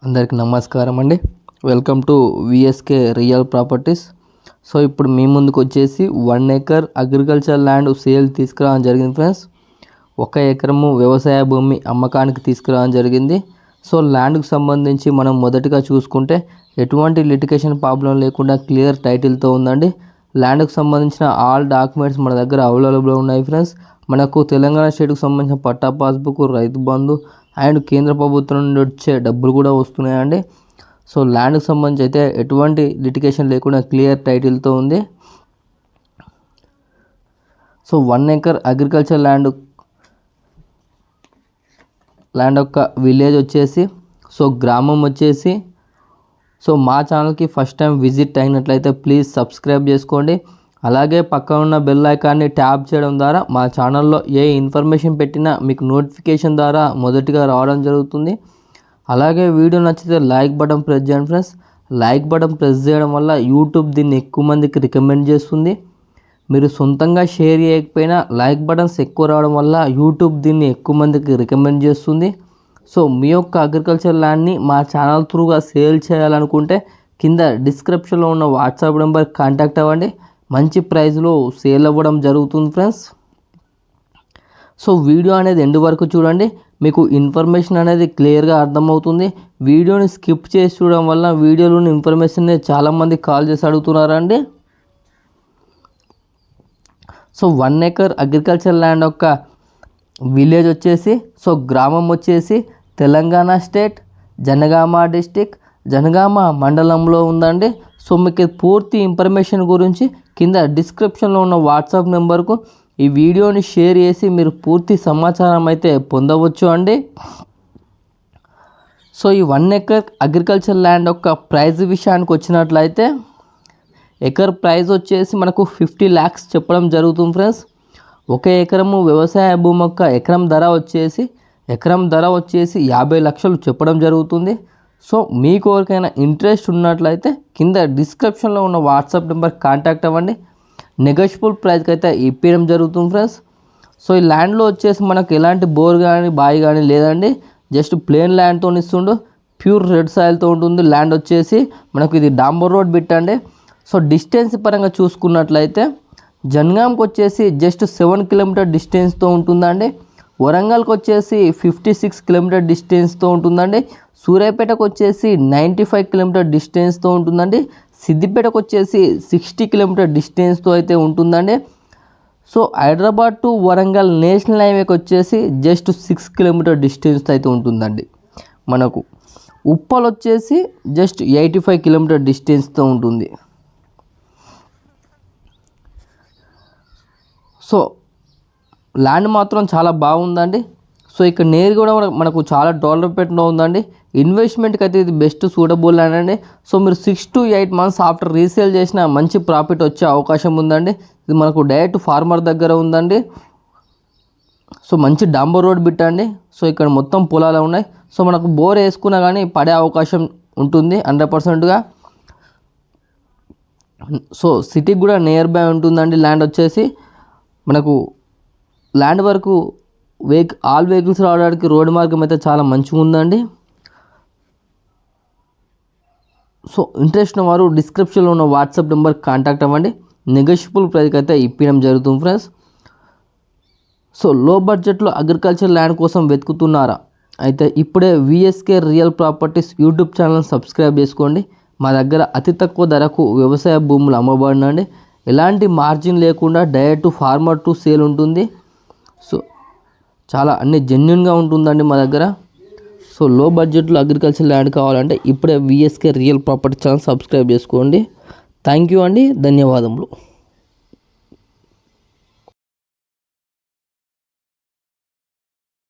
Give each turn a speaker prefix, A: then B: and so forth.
A: అందరికీ నమస్కారం అండి. Welcome to VSK real properties. So ఇప్పుడు మీ ముందుకు వచ్చేసి 1 ఎకర్ అగ్రికల్చర్ ల్యాండ్ సేల్ తీసుకురావడం జరిగింది ఫ్రెండ్స్. 1 ఎకరము వ్యవసాయ భూమి అమ్మకానికి తీసుకురావడం జరిగింది. సో ల్యాండ్కు సంబంధించి మనం మొదటిగా చూసుకుంటే ఎటువంటి లిటిగేషన్ ప్రాబ్లం లేకుండా క్లియర్ టైటిల్తో ఉందండి. ల్యాండ్కు సంబంధించిన ఆల్ డాక్యుమెంట్స్ మన దగ్గర అవైలబుల్ ఉన్నాయి ఫ్రెండ్స్. మనకు తెలంగాణ స్టేట్కు సంబంధించిన పట్టా పాస్బుక్, రైతు బంధు అండ్ కేంద్ర ప్రభుత్వం నుండి వచ్చే డబ్బులు కూడా వస్తున్నాయండి. సో ల్యాండ్కి సంబంధించి అయితే ఎటువంటి లిటిగేషన్ లేకుండా క్లియర్ టైటిల్తో ఉంది. సో 1 ఎకర్ అగ్రికల్చర్ ల్యాండ్ యొక్క విలేజ్ వచ్చేసి, సో గ్రామం వచ్చేసి, సో మా ఛానల్కి ఫస్ట్ టైం విజిట్ అయినట్లయితే ప్లీజ్ సబ్స్క్రైబ్ చేసుకోండి. అలాగే పక్కన ఉన్న బెల్ ఐకాన్ని ట్యాప్ చేయడం ద్వారా మా ఛానల్లో ఏ ఇన్ఫర్మేషన్ పెట్టినా మీకు నోటిఫికేషన్ ద్వారా మొదటిగా రావడం జరుగుతుంది. అలాగే వీడియో నచ్చితే లైక్ బటన్ ప్రెస్ చేయండి ఫ్రెండ్స్. లైక్ బటన్ ప్రెస్ చేయడం వల్ల యూట్యూబ్ దీన్ని ఎక్కువ మందికి రికమెండ్ చేస్తుంది. మీరు సొంతంగా షేర్ చేయకపోయినా లైక్ బటన్స్ ఎక్కువ రావడం వల్ల యూట్యూబ్ దీన్ని ఎక్కువ మందికి రికమెండ్ చేస్తుంది. సో మీ యొక్క అగ్రికల్చర్ ల్యాండ్ని మా ఛానల్ త్రూగా సేల్ చేయాలనుకుంటే కింద డిస్క్రిప్షన్లో ఉన్న వాట్సాప్ నెంబర్ కాంటాక్ట్ అవ్వండి. మంచి ప్రైస్లో సేల్ అవ్వడం జరుగుతుంది ఫ్రెండ్స్. సో వీడియో అనేది ఎండ్ వరకు చూడండి, మీకు ఇన్ఫర్మేషన్ అనేది క్లియర్గా అర్థమవుతుంది. వీడియోని స్కిప్ చేసి చూడడం వల్ల వీడియోలోని ఇన్ఫర్మేషన్ చాలామంది కాల్ చేసి అడుగుతున్నారండి. సో 1 ఎకర్ అగ్రికల్చర్ ల్యాండ్ యొక్క విలేజ్ వచ్చేసి, సో గ్రామం వచ్చేసి తెలంగాణ స్టేట్ జనగామ డిస్టిక్ జనగామ మండలంలో ఉందండి. సో మీకు పూర్తి ఇన్ఫర్మేషన్ గురించి కింద డిస్క్రిప్షన్లో ఉన్న వాట్సాప్ నెంబర్కు ఈ వీడియోని షేర్ చేసి మీరు పూర్తి సమాచారం అయితే పొందవచ్చు అండి. సో ఈ 1 ఎకర్ అగ్రికల్చర్ ల్యాండ్ యొక్క ప్రైస్ విషయానికి వచ్చినట్లయితే ఎకర్ ప్రైస్ వచ్చేసి మనకు 50 lakhs చెప్పడం జరుగుతుంది ఫ్రెండ్స్. 1 ఎకరము వ్యవసాయ భూమి యొక్క ఎకరం ధర వచ్చేసి 50 లక్షలు చెప్పడం జరుగుతుంది. సో మీకు ఎవరికైనా ఇంట్రెస్ట్ ఉన్నట్లయితే కింద డిస్క్రిప్షన్లో ఉన్న వాట్సాప్ నెంబర్ కాంటాక్ట్ అవ్వండి. నెగోషియబుల్ ప్రైస్కి అయితే ఇప్పించడం జరుగుతుంది ఫ్రెండ్స్. సో ఈ ల్యాండ్లో వచ్చేసి మనకు ఎలాంటి బోర్ కానీ బావి కానీ లేదండి. జస్ట్ ప్లేన్ ల్యాండ్తో ఇస్తుండు, ప్యూర్ రెడ్ సాయిల్తో ఉంటుంది. ల్యాండ్ వచ్చేసి మనకు ఇది డాంబర్ రోడ్ బిట్ అండి. సో డిస్టెన్స్ పరంగా చూసుకున్నట్లయితే జనగాంకి వచ్చేసి జస్ట్ 7 కిలోమీటర్ డిస్టెన్స్తో ఉంటుందండి. వరంగల్కి వచ్చేసి 56 కిలోమీటర్ డిస్టెన్స్తో ఉంటుందండి. సూర్యాపేటకు వచ్చేసి 95 కిలోమీటర్ డిస్టెన్స్తో ఉంటుందండి. సిద్దిపేటకు వచ్చేసి 60 కిలోమీటర్ డిస్టెన్స్తో అయితే ఉంటుందండి. So Hyderabad to Warangal national హైవేకి వచ్చేసి జస్ట్ 6 కిలోమీటర్ డిస్టెన్స్తో అయితే ఉంటుందండి. మనకు ఉప్పల్ వచ్చేసి జస్ట్ 85 కిలోమీటర్ డిస్టెన్స్తో ఉంటుంది. సో ల్యాండ్ మాత్రం చాలా బాగుందండి. సో ఇక్కడ నేరు కూడా మనకు చాలా డెవలప్మెంట్లో ఉందండి. ఇన్వెస్ట్మెంట్కి అయితే ఇది బెస్ట్ సూటబుల్ ల్యాండ్ అండి. సో మీరు 6 to 8 months ఆఫ్టర్ రీసేల్ చేసిన మంచి ప్రాఫిట్ వచ్చే అవకాశం ఉందండి. ఇది మనకు డైరెక్ట్ ఫార్మర్ దగ్గర ఉందండి. సో మంచి డాంబర్ రోడ్ బిట్ అండి. సో ఇక్కడ మొత్తం పొలాలు ఉన్నాయి. సో మనకు బోర్ వేసుకున్నా కానీ పడే అవకాశం ఉంటుంది 100%గా. సో సిటీకి కూడా నియర్ బై ఉంటుందండి. ల్యాండ్ వచ్చేసి మనకు ల్యాండ్ వరకు ఆల్ వెహికల్స్ రావడానికి రోడ్ మార్గం అయితే చాలా మంచిగా ఉందండి. సో ఇంట్రెస్ట్ ఉన్న వారు డిస్క్రిప్షన్లో ఉన్న వాట్సాప్ నెంబర్ కాంటాక్ట్ అవ్వండి. నెగోషియబుల్ ప్రైస్కి అయితే ఇప్పించడం జరుగుతుంది ఫ్రెండ్స్. సో లో బడ్జెట్లో అగ్రికల్చర్ ల్యాండ్ కోసం వెతుకుతున్నారా? అయితే ఇప్పుడే VSK real properties YouTube channel subscribe చేసుకోండి. మా దగ్గర అతి తక్కువ ధరకు వ్యవసాయ భూములు అమ్మబడినండి. ఎలాంటి మార్జిన్ లేకుండా డైరెక్ట్ ఫార్మర్ టు సేల్ ఉంటుంది. సో చాలా అన్ని జెన్యున్గా ఉంటుందండి మా దగ్గర. సో లో బడ్జెట్లో అగ్రికల్చర్ ల్యాండ్ కావాలంటే ఇప్పుడే VSK real property channel subscribe చేసుకోండి. థ్యాంక్ యూ అండి, ధన్యవాదములు.